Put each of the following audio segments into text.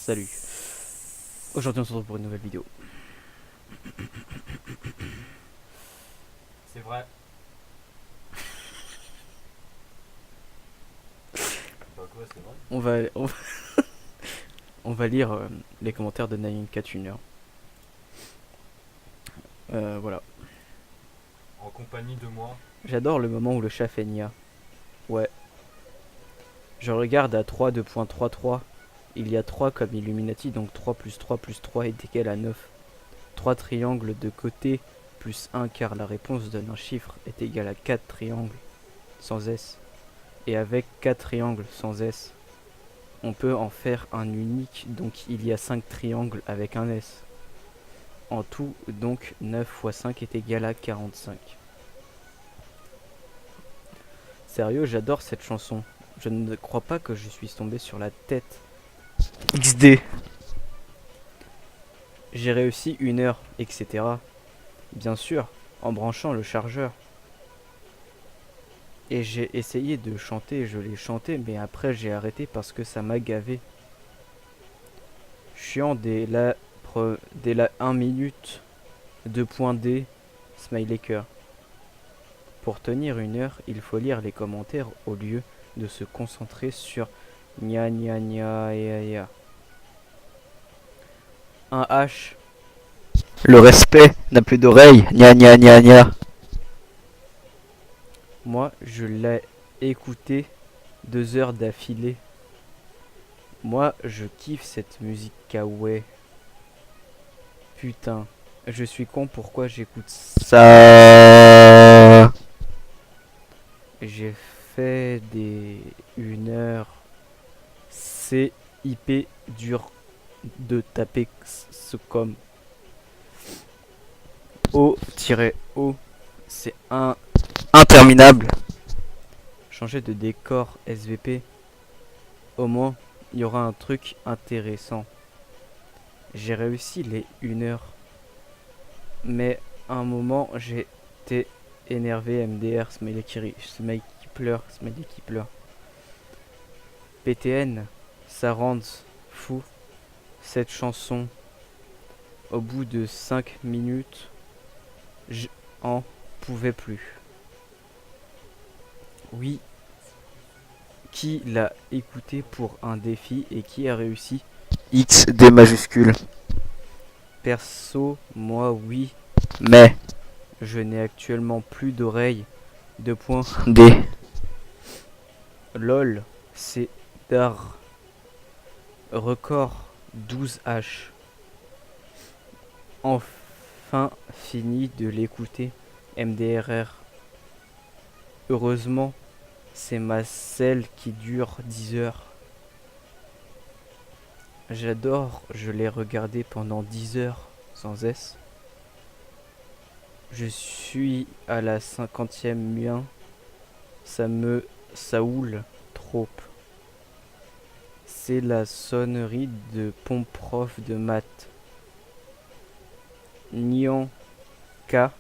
Salut. Aujourd'hui on se retrouve pour une nouvelle vidéo. C'est vrai. Bah quoi, c'est vrai. On va lire les commentaires de Nine Cat Junior. Voilà. En compagnie de moi. J'adore le moment où le chat fait Nia. Ouais. Je regarde à 3 2.33. Il y a 3 comme Illuminati, donc 3 plus 3 plus 3 est égal à 9. 3 triangles de côté plus 1 car la réponse donne un chiffre est égal à 4 triangles sans S. Et avec 4 triangles sans S, on peut en faire un unique, donc il y a 5 triangles avec un S. En tout, donc 9 fois 5 est égal à 45. Sérieux, j'adore cette chanson. Je ne crois pas que je suis tombé sur la tête. XD. J'ai réussi 1 heure, etc. Bien sûr, en branchant le chargeur. Et j'ai essayé de chanter, je l'ai chanté, mais après j'ai arrêté parce que ça m'a gavé. Chiant dès la 1 minute, 2.d, smiley cœur. Pour tenir 1 heure, il faut lire les commentaires au lieu de se concentrer sur gna gna gna ya. Un H. Le respect n'a plus d'oreilles. Gna gna gna gna. Moi, je l'ai écouté 2 heures d'affilée. Moi, je kiffe cette musique kawaii. Putain, je suis con, pourquoi j'écoute ça? J'ai fait des 1 heure. CIP dur de taper ce comme O-O, c'est interminable. Changer de décor SVP, au moins il y aura un truc intéressant. J'ai réussi les 1 heure, mais à un moment j'étais énervé. MDR, smiley qui pleure, smiley qui pleure. PTN, ça rend fou cette chanson. Au bout de 5 minutes, j'en pouvais plus. Oui, qui l'a écouté pour un défi et qui a réussi XD majuscule? Perso, moi oui, mais je n'ai actuellement plus d'oreilles. D. LOL, c'est d'art. Record 12H. Enfin fini de l'écouter. MDRR. Heureusement, c'est ma selle qui dure 10 heures. J'adore, je l'ai regardé pendant 10 heures sans S. Je suis à la 50e mien. Ça me saoule trop. C'est la sonnerie de pompe prof de maths. Nyan K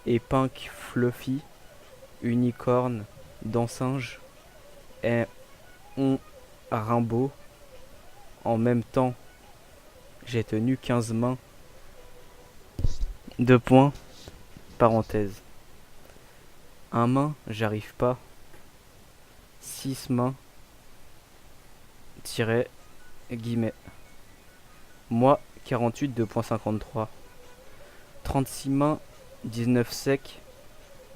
et Pink Fluffy, unicorne, dansinge et on Rimbaud. En même temps, j'ai tenu 15 mains. 2 points, parenthèse. 1 main, j'arrive pas. 6 mains, tiret, guillemets. Moi, 48, 2.53. 36 mains, 19 sec.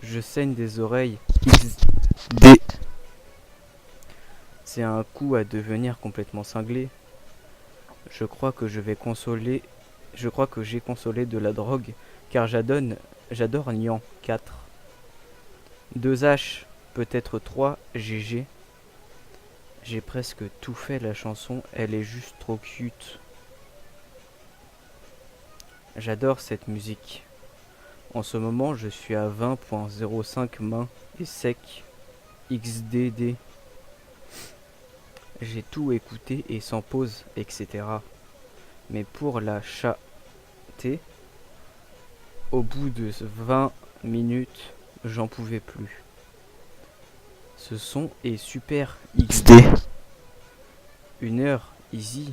Je saigne des oreilles. XD. C'est un coup à devenir complètement cinglé. Je crois que j'ai consolé de la drogue car j'adore Nyan 4. 2 H, peut-être 3, GG. J'ai presque tout fait la chanson, elle est juste trop cute. J'adore cette musique. En ce moment, je suis à 20.05 mains et sec. XDD. J'ai tout écouté et sans pause, etc. Mais pour la chatter, au bout de 20 minutes, j'en pouvais plus. Ce son est super XD. 1 heure, easy,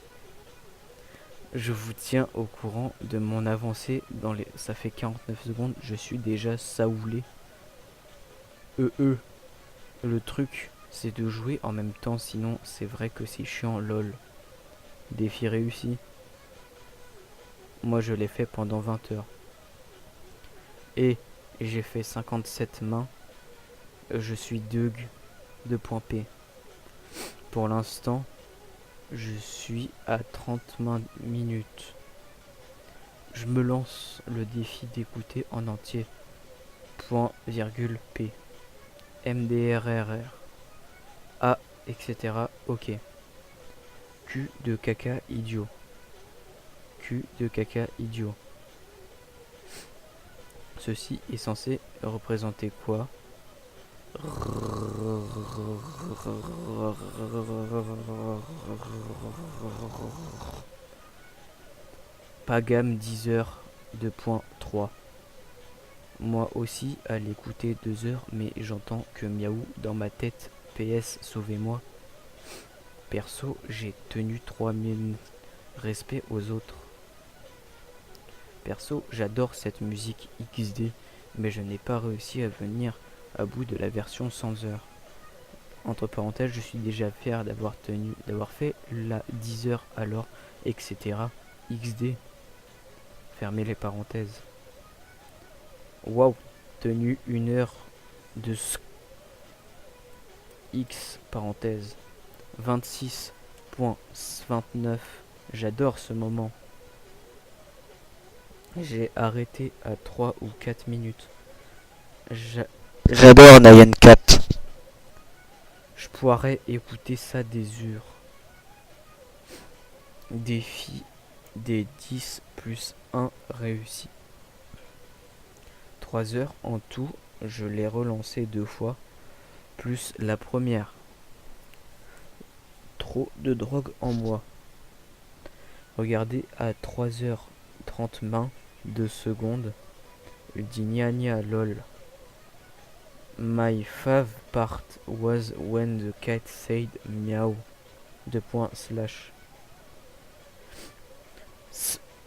Je vous tiens au courant de mon avancée dans les... Ça fait 49 secondes, je suis déjà saoulé. Le truc, c'est de jouer en même temps, sinon c'est vrai que c'est chiant, lol. Défi réussi. Moi je l'ai fait pendant 20 heures. Et j'ai fait 57 mains. Je suis Deug de point P. Pour l'instant, je suis à 30 minutes. Je me lance le défi d'écouter en entier. Point, virgule, P. MDRRR. A, etc. Ok. Q de caca idiot. Q de caca idiot. Ceci est censé représenter quoi? Pagam 10 heures 2.3. Moi aussi à l'écouter 2 heures, mais j'entends que miaou dans ma tête. PS, sauvez-moi. Perso, j'ai tenu 3 minutes. Respect aux autres. Perso, j'adore cette musique XD, mais je n'ai pas réussi à venir à bout de la version 100 heures. Entre parenthèses, je suis déjà fier d'avoir fait la 10 heures alors, etc. XD. Fermez les parenthèses. Waouh, tenu 1 heure de X parenthèse 26.29. J'adore ce moment. J'ai arrêté à 3 ou 4 minutes. J'adore Nyan 4. Je pourrais écouter ça des heures. Défi des 10 plus 1 réussi. 3 heures en tout, je l'ai relancé 2 fois, plus la première. Trop de drogue en moi. Regardez à 3h30 mains, 2 secondes. Je dis gna gna lol. My fav part was when the cat said meow.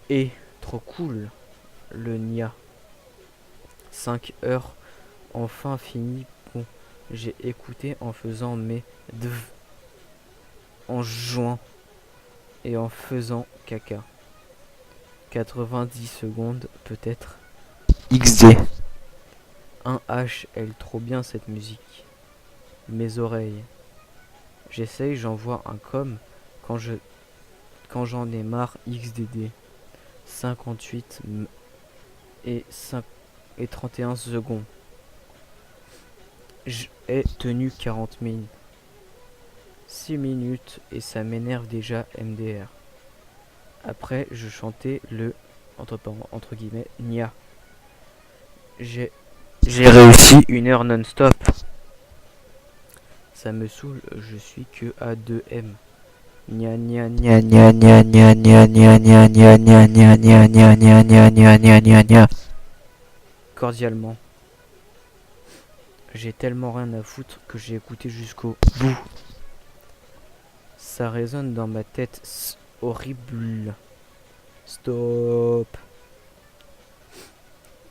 Et trop cool. Le nia. 5 heures enfin fini. Bon, j'ai écouté en faisant mes dv, en jouant et en faisant caca. 90 secondes peut-être. XD. 1H, elle trop bien cette musique. Mes oreilles. J'essaye, j'envoie un com quand j'en ai marre. XDD. 58 et 31 secondes. J'ai tenu 40 minutes. 6 minutes et ça m'énerve déjà MDR. Après, je chantais le entre guillemets nia. J'ai réussi 1 heure non-stop. Ça me saoule, je suis que à 2M. Nia nia nia nia nia nia nia nia nia nia nia nia nia nia nia nia nia nia nia nia. Cordialement. J'ai tellement rien à foutre que j'ai écouté jusqu'au bout. Ça résonne dans ma tête. Horrible. Stop.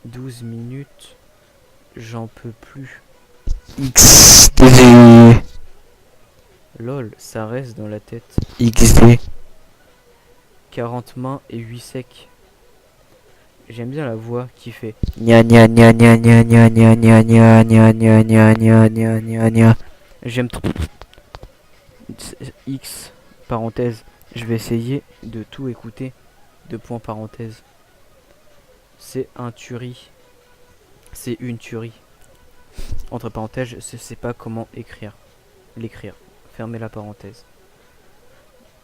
12 minutes. J'en peux plus. XD. Lol, ça reste dans la tête. XD. 40 mains et 8 secs. J'aime bien la voix qui fait Nya nya nya nya nya nya nya nya nya nya nya nya nya nya nya nya. j'aime trop. X parenthèse. Je vais essayer de tout écouter. De point parenthèse. C'est un tuerie. C'est une tuerie. Entre parenthèses, je sais pas comment l'écrire. Fermez la parenthèse.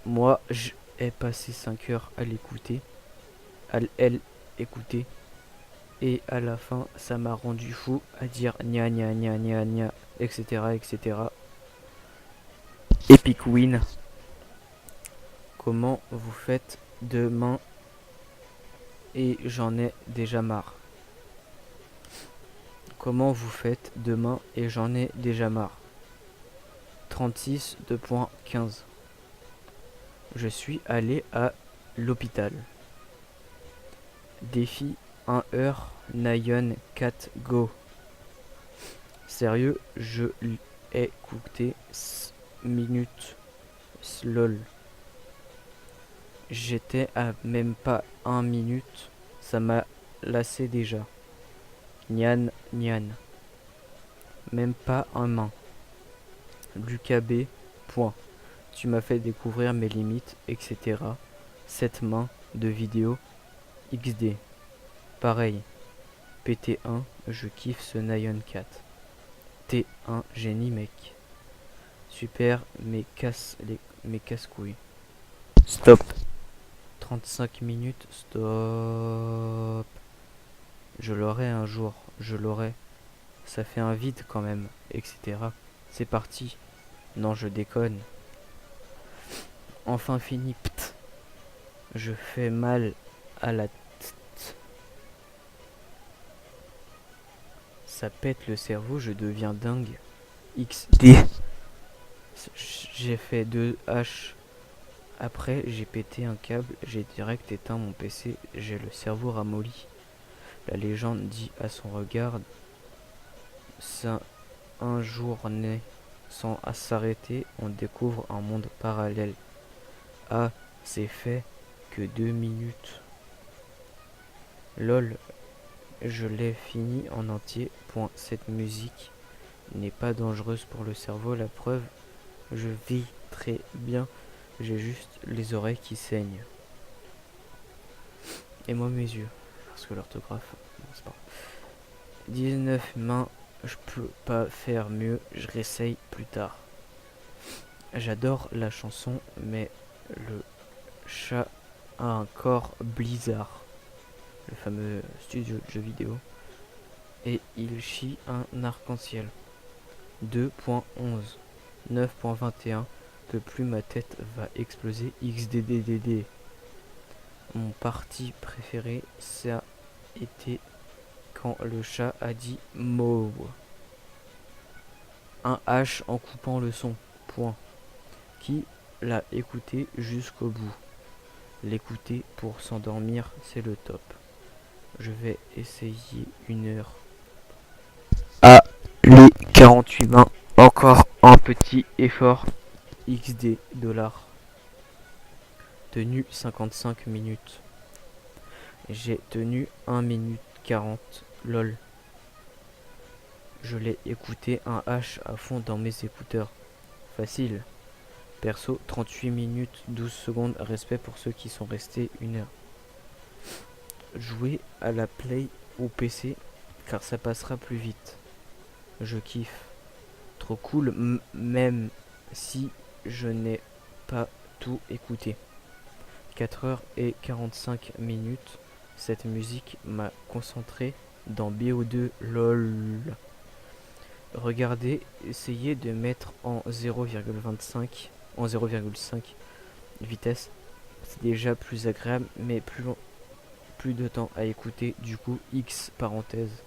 Moi, j'ai passé 5 heures à l'écouter. Elle écouter. Et à la fin, ça m'a rendu fou à dire gna gna gna gna gna, etc. etc. Epic win. Comment vous faites demain? Et j'en ai déjà marre. Comment vous faites demain? Et j'en ai déjà marre. 36 2.15. Je suis allé à l'hôpital. Défi 1 heure, Nayon 4 go. Sérieux, je l'ai écouté minutes, lol. J'étais à même pas 1 minute, ça m'a lassé déjà. Nyan, nyan. Même pas un main. Lucas B. Point. Tu m'as fait découvrir mes limites, etc. 7 mains de vidéo XD. Pareil. PT1, je kiffe ce Nayon 4. T1, génie mec. Super, mes casse-couilles. Stop. 35 minutes, stop. Je l'aurai un jour, je l'aurai. Ça fait un vide quand même, etc. C'est parti. Non, je déconne. Enfin fini, p'tit. Je fais mal à la tête. Ça pète le cerveau, je deviens dingue. XD. J'ai fait 2 H. Après, j'ai pété un câble, j'ai direct éteint mon PC, j'ai le cerveau ramolli. La légende dit à son regard, ça, un jour né, sans s'arrêter, on découvre un monde parallèle. Ah, c'est fait que 2 minutes. Lol, je l'ai fini en entier. Point. Cette musique n'est pas dangereuse pour le cerveau, la preuve, je vis très bien, j'ai juste les oreilles qui saignent. Et moi mes yeux, parce que l'orthographe, non, c'est pas. 19 mains, je peux pas faire mieux, je réessaye plus tard. J'adore la chanson, mais le chat a un corps Blizzard, le fameux studio de jeux vidéo, et il chie un arc-en-ciel. 2.11, 9.21, que plus ma tête va exploser. XDDDD. Mon parti préféré, ça a été quand le chat a dit mauve. Un H en coupant le son. Point. Qui l'a écouté jusqu'au bout? L'écouter pour s'endormir, c'est le top. Je vais essayer 1 heure. Ah, les 48 mains. Encore un petit effort. XD dollars. Tenu 55 minutes. J'ai tenu 1 minute 40. Lol. Je l'ai écouté un H à fond dans mes écouteurs. Facile. Perso, 38 minutes 12 secondes. Respect pour ceux qui sont restés 1 heure. Jouer à la Play ou PC car ça passera plus vite. Je kiffe. Trop cool même si je n'ai pas tout écouté. 4h45 minutes. Cette musique m'a concentré dans BO2 LOL. Regardez, essayez de mettre en 0,25, en 0,5 vitesse. C'est déjà plus agréable, mais plus de temps à écouter. Du coup, X parenthèse.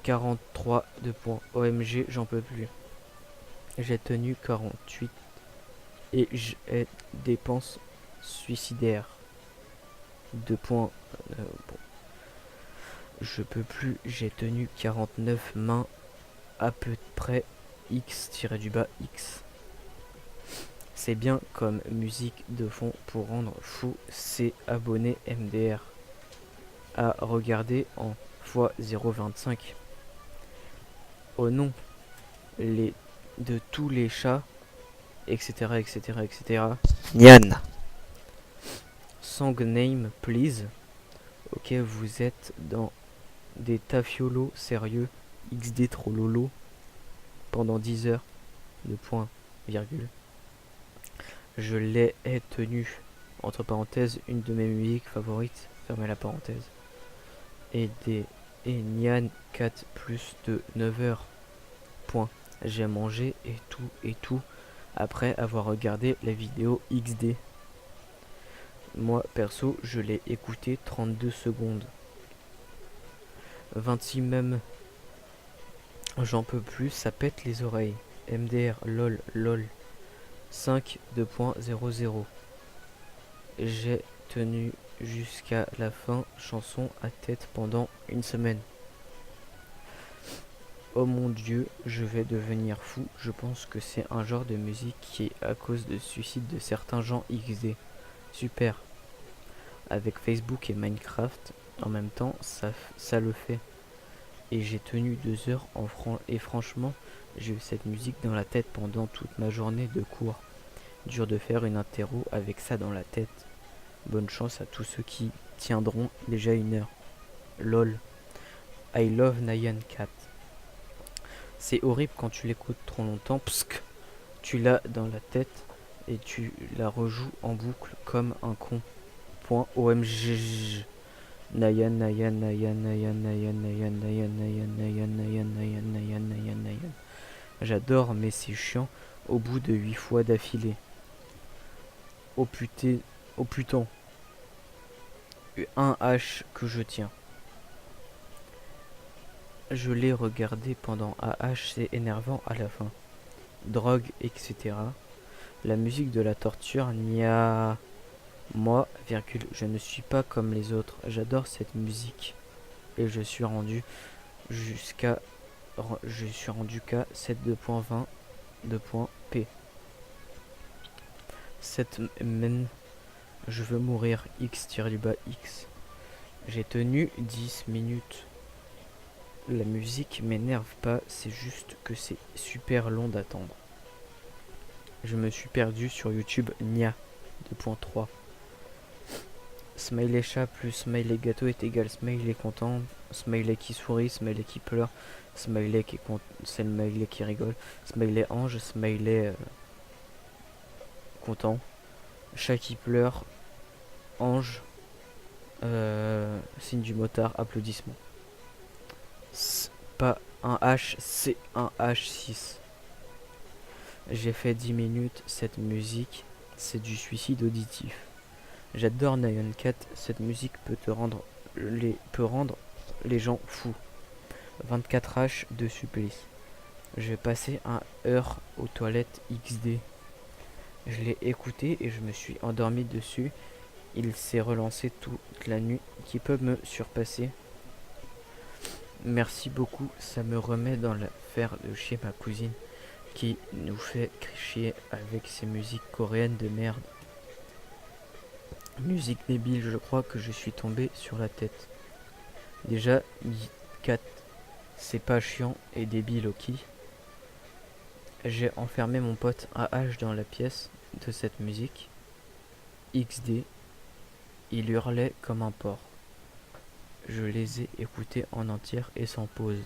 43 de points. OMG, j'en peux plus. J'ai tenu 48 et j'ai dépenses suicidaires. 2 points. Bon. Je peux plus, j'ai tenu 49 mains à peu près. X-du-bas X. C'est bien comme musique de fond pour rendre fou. C'est abonné MDR à regarder en x0,25. Oh non, de tous les chats, etc., etc., etc. Nyan. Song name, please. Ok, vous êtes dans des tafiolos sérieux. XD trop lolo. Pendant 10 heures. De point, virgule. Je l'ai tenu. Entre parenthèses, une de mes musiques favorites. Fermez la parenthèse. Et Nyan 4 plus de 9 heures. Point. J'ai mangé et tout après avoir regardé la vidéo XD. Moi perso je l'ai écouté 32 secondes. 26 même. J'en peux plus, ça pète les oreilles. MDR lol lol. 5 2.00. J'ai tenu jusqu'à la fin, chanson à tête pendant une semaine. Oh mon Dieu, je vais devenir fou. Je pense que c'est un genre de musique qui est à cause de suicide de certains gens XD. Super. Avec Facebook et Minecraft, en même temps, ça le fait. Et j'ai tenu 2 heures et franchement, j'ai eu cette musique dans la tête pendant toute ma journée de cours. Dur de faire une interro avec ça dans la tête. Bonne chance à tous ceux qui tiendront déjà 1 heure. LOL. I love Nyan Cat. C'est horrible quand tu l'écoutes trop longtemps, psk, tu l'as dans la tête et tu la rejoues en boucle comme un con. Point OMG. Nayan, Nayan, Nayan, Nayan, Nayan, Nayan, Nayan, Nayan, Nayan, Nayan, Nayan, Nayan, Nayan, Nayan. J'adore, mais c'est chiant au bout de 8 fois d'affilée. Oh putain, oh putain. Un H que je tiens. Je l'ai regardé pendant AH, c'est énervant à la fin. Drogue, etc. La musique de la torture, nia. Moi, virgule, je ne suis pas comme les autres. J'adore cette musique. Et je suis rendu qu'à 7.20 2.p. 7 men. Je veux mourir x-x. J'ai tenu 10 minutes. La musique m'énerve pas, c'est juste que c'est super long d'attendre. Je me suis perdu sur YouTube, nia 2.3. Smiley chat plus smiley gâteau est égal smiley content, smiley qui sourit, smiley qui pleure, smiley qui smiley qui rigole, smiley ange, smiley content, chat qui pleure, ange, signe du motard, applaudissement. Pas un H, c'est un H6. J'ai fait 10 minutes, cette musique, c'est du suicide auditif. J'adore Nyan Cat, cette musique peut rendre les gens fous. 24 H de supplice. J'ai passé 1 heure aux toilettes XD. Je l'ai écouté et je me suis endormi dessus. Il s'est relancé toute la nuit. Qui peut me surpasser? Merci beaucoup, ça me remet dans l'affaire de chez ma cousine qui nous fait chier avec ses musiques coréennes de merde. Musique débile, je crois que je suis tombé sur la tête. Déjà, 4, c'est pas chiant et débile, ok. J'ai enfermé mon pote AH dans la pièce de cette musique. XD, il hurlait comme un porc. Je les ai écoutés en entière et sans pause.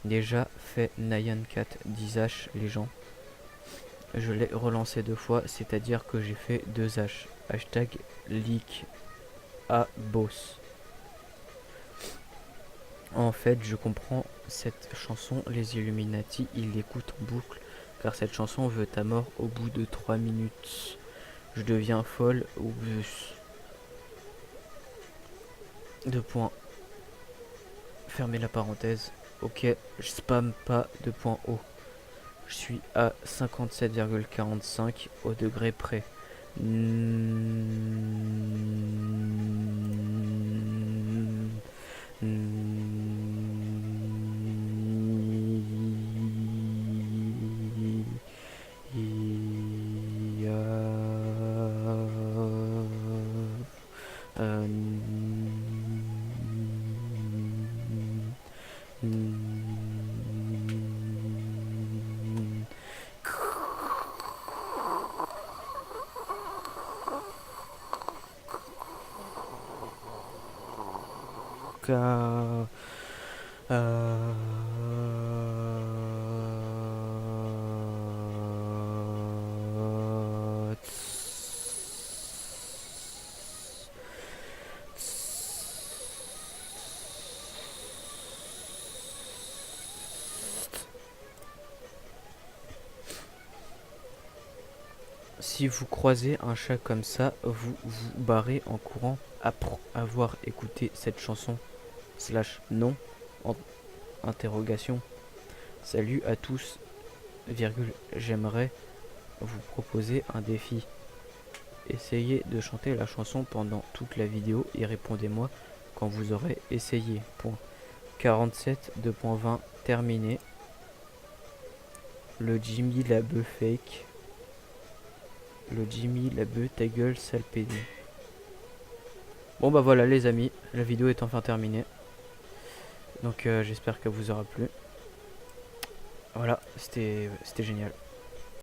Déjà fait Nyan Cat 10H les gens. Je l'ai relancé 2 fois, c'est-à-dire que j'ai fait 2 H. Hashtag leak à boss. En fait, je comprends cette chanson, les Illuminati, ils l'écoutent en boucle, car cette chanson veut ta mort au bout de 3 minutes. Je deviens folle au bus. 2 points. Fermez la parenthèse. Ok, je spam pas 2.0. Je suis à 57,45 au degré près. Si vous croisez un chat comme ça, vous vous barrez en courant après avoir écouté cette chanson. / non interrogation. Salut à tous, virgule, j'aimerais vous proposer un défi. essayez de chanter la chanson pendant toute la vidéo et répondez-moi quand vous aurez essayé. Point. 47 2.20 terminé. Le Jimmy la bœuf fake. Le Jimmy la bœuf ta gueule sale pédé. Bon bah voilà les amis, la vidéo est enfin terminée. Donc j'espère qu'elle vous aura plu. Voilà, c'était génial.